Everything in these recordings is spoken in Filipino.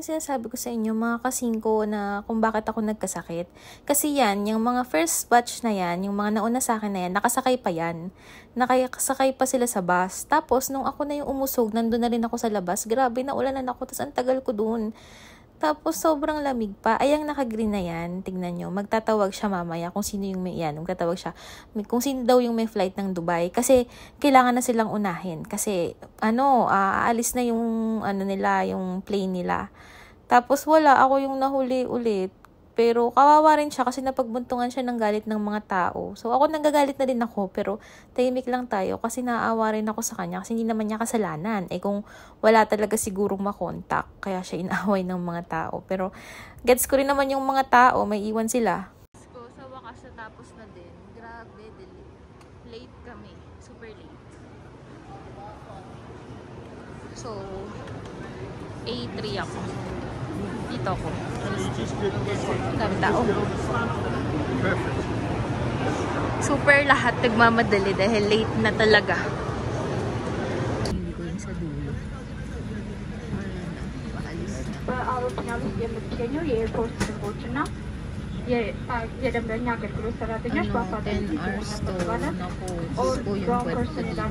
sinasabi ko sa inyo, mga kasingko, na kung bakit ako nagkasakit. Kasi yan, yung mga first batch na yan, yung mga nauna sa akin na yan, nakasakay pa yan. Nakasakay pa sila sa bus. Tapos, nung ako na yung umusog, nandun na rin ako sa labas. Grabe, naulanan ako. Tapos, ang tagal ko dun. Tapos, sobrang lamig pa. Ay, ang naka-green na yan, tignan nyo, magtatawag siya mamaya kung sino yung may, yan, magtatawag siya. Kung sino daw yung may flight ng Dubai. Kasi, kailangan na silang unahin. Kasi, aalis na yung, nila, yung plane nila. Tapos, wala, ako yung nahuli ulit. Pero, kawawa rin siya kasi napagbuntungan siya ng galit ng mga tao. So, ako nagagalit na din ako, pero tahimik lang tayo kasi naaawa rin ako sa kanya kasi hindi naman niya kasalanan. Kung wala talaga sigurong makontak, kaya siya inaaway ng mga tao. Pero, gets ko rin naman yung mga tao, may iwan sila. So, sa wakas natapos na din. Grabe, late kami. Super late. So, A3 ako. Dito ako. Dami tao. Super lahat nagmamadali dahil late na talaga. Hindi ko yun sa dulo. Ano, 10 hours to naku, ko yung kwento dito.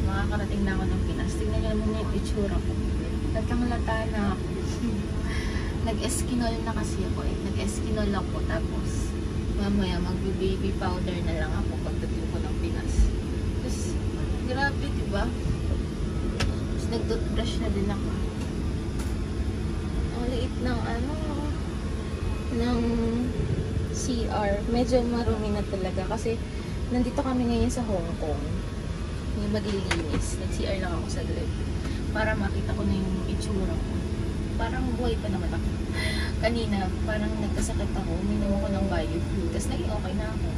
Makakarating na ako ng Pinas. Tingnan nyo naman yung itsura ko. Latang-lata na ako. Nag-eskinol na kasi ako eh. Nag-eskinol ako. Tapos, mamaya mag-baby powder na lang ako pagdating ko ng Pinas. Tapos, grabe diba? Tapos, nag-toothbrush na din ako. Ang liit ng ng CR. Medyo marumi na talaga kasi nandito kami ngayon sa Hong Kong. Yung maglilinis. Nag-CR lang ako sa loob. Para makita ko na yung itsura ko. Parang buhay pa naman ako. Kanina, parang nagkasakit ako. Uminom ako ng BioFlu. Tapos naging okay na ako.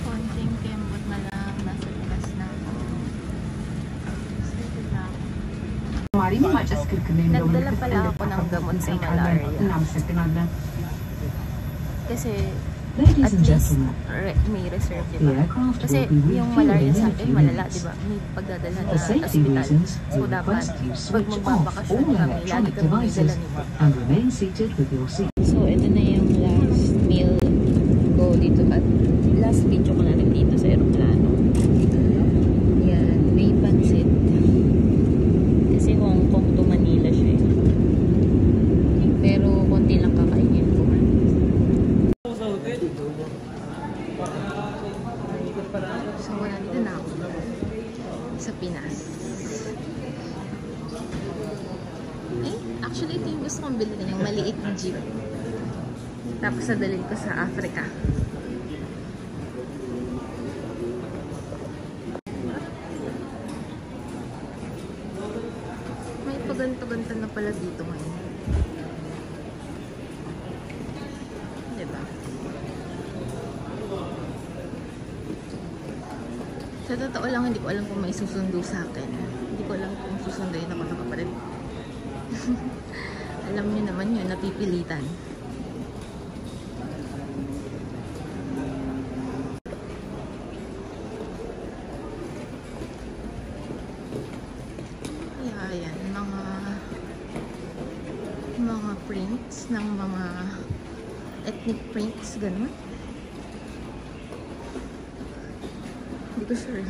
Konting kembot na lang. Nasa labas na ako. Sige na ako. Nagdala pala ako ng gamot sa malaria. Kasi at least may reserve, diba? Kasi yung malaria sa akin, malala, diba? May pagdadala na hospital. So, dapat pag magbabakasyon kami, lagi kami may dala nito. So, ito na yung last meal ko dito. At last video ko na rin dito sa aeroplano. Yan, may pansit. Kasi Hong Kong to Manila siya. Pero, konti lang kakainin ko. So, nandito na ako sa Pinas. Actually, ito yung gusto kong bilhin, yung maliit na jeep. Tapos, nadalhin ko sa Africa. May paganto-ganto na pala dito ngayon. Diba? Sa totoo lang, hindi ko alam kung may susundo sa akin. Hindi ko alam kung susunduin ako ng kapatid. Alam niyo naman yun, napipilitan. Kaya yan, mga prints ng mga ethnic prints, gano'n. Hindi ko sure.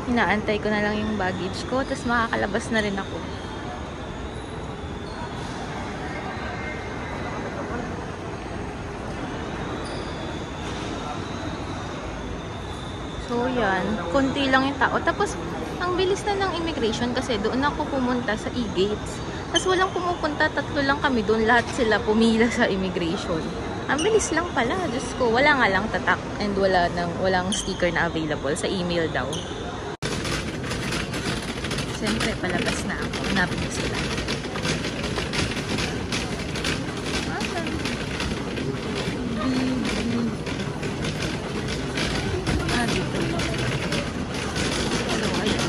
Inaantay ko na lang yung baggage ko, tapos makakalabas na rin ako. So, yan. Kunti lang yung tao. Tapos, ang bilis na ng immigration kasi doon ako pumunta sa e-gates. Tapos walang pumupunta, 3 lang kami doon. Lahat sila pumila sa immigration. Ang bilis lang pala, Diyos ko. Wala nga lang tatak and walang sticker na available sa email daw. Siyempre, palabas na ako. Hanapin ko sila. Dito. So, ayan.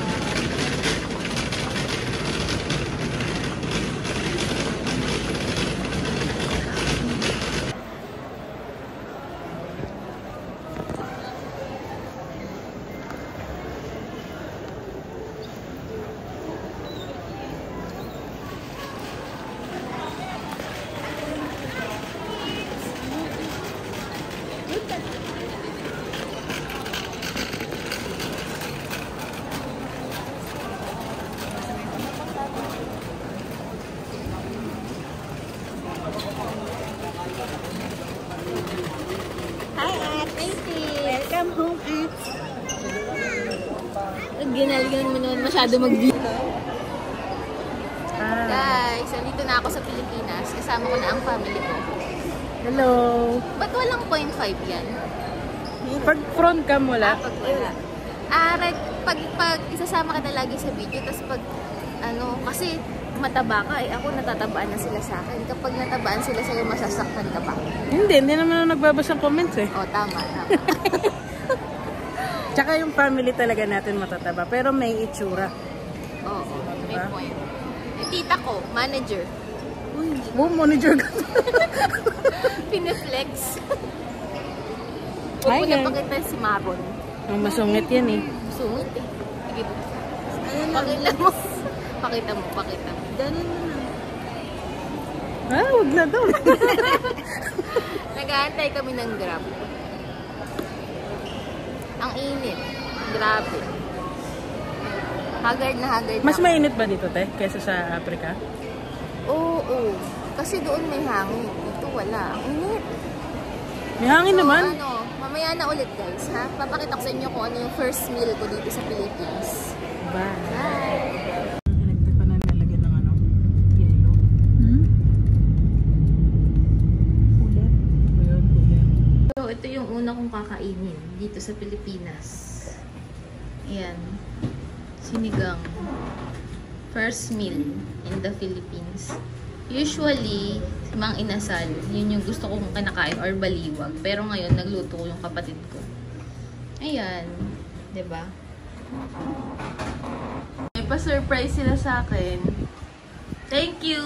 Hi, Ate. Welcome home, Ate. Ginalgan mo naman masyado mag-video. Guys, nandito na ako sa Pilipinas. Kasama ko na ang family ko. Hello. Ba't walang 0.5 yan? Pag front cam wala. Pag wala. Pag isasama ka na lagi sa video, tapos pag, kasi mataba ka, ako natatabaan na sila sa akin. Kapag natabaan sila sa'yo, masasaktan ka pa. Hindi naman ako nagbabasa ng comments eh. Oh, tama. Tsaka yung family talaga natin matataba, pero may itsura. Oo, may Diba? point. Yung tita ko, manager. Oh, manager ka. Pineflex. Hi, Huwag mo na guys. pakita si Maron. Ang masungit yan eh. Sungit eh. Sige. Pakita mo. Pakita mo. Ganun mo na. Wag na daw. Nag-aantay kami ng Grab. Ang init. Grabe. Haggard na haggard Mas na. mainit ba dito, te? Kesa sa Africa? Oo. Kasi doon may hangin. Dito wala. Ang init. May hangin naman. Mamaya na ulit guys, ha? Papakita ko sa inyo kung ano yung first meal ko dito sa Philippines. Bye. Bye! Electric pa na nalagyan ng yellow. Ulit. Ayun, ulit. So, ito yung una kong kakainin dito sa Pilipinas. Ayan. Sinigang. First meal in the Philippines. Usually, mang inasal, yun yung gusto kong kinakain or baliwag. Pero ngayon, nagluto ko yung kapatid ko. Ayan. 'Di ba? May pa-surprise sila sa akin. Thank you!